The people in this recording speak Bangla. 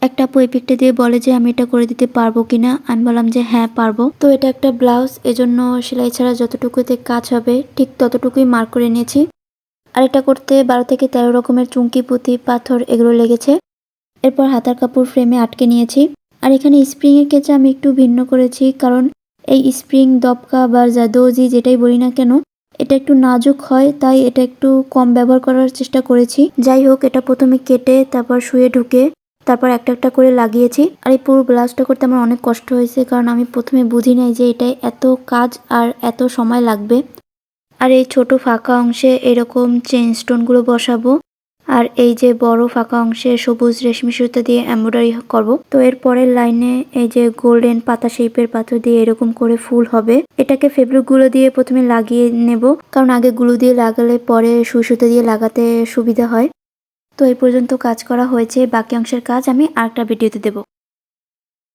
একটা আপু এই পিকটা দিয়ে বলে যে আমি এটা করে দিতে পারবো কিনা। আমি বললাম যে হ্যাঁ পারবো। তো এটা একটা ব্লাউজ, এজন্য সেলাই ছাড়া যতটুকুতে কাজ হবে ঠিক ততটুকুই মার্ক করে নিয়েছি। আর এটা করতে 12 থেকে 13 রকমের চুমকি, পুঁতি, পাথর এগুলো লেগেছে। এরপর হাতার কাপড় ফ্রেমে আটকে নিয়েছি। আর এখানে স্প্রিং এর ক্ষেত্রে আমি একটু ভিন্ন করেছি, কারণ এই স্প্রিং, দবকা বা জাদোজি যেটাই বলি না কেন, এটা একটু নাজুক হয়, তাই এটা একটু কম ব্যবহার করার চেষ্টা করেছি। যাই হোক, এটা প্রথমে কেটে তারপর শুয়ে ঢুকে তারপর একটা একটা করে লাগিয়েছি। আর এই পুরো ব্লাউজটা করতে আমার অনেক কষ্ট হয়েছে, কারণ আমি প্রথমে বুঝি নাই যে এটাই এত কাজ আর এত সময় লাগবে। আর এই ছোট ফাঁকা অংশে এরকম চেইন স্টোনগুলো বসাবো। আর এই যে বড় ফাঁকা অংশে সবুজ রেশমি সুতা দিয়ে এমব্রয়ডারি করব। তো এর পরের লাইনে এই যে গোল্ডেন পাতা শেপের পাথর দিয়ে এরকম করে ফুল হবে। এটাকে ফেব্রিক গুলো দিয়ে প্রথমে লাগিয়ে নেব, কারণ আগে গ্লু দিয়ে লাগালে পরে সুই সুতা দিয়ে লাগাতে সুবিধা হয়। তো এই পর্যন্ত কাজ করা হয়েছে, বাকি অংশের কাজ আমি আরেকটা ভিডিওতে দেব।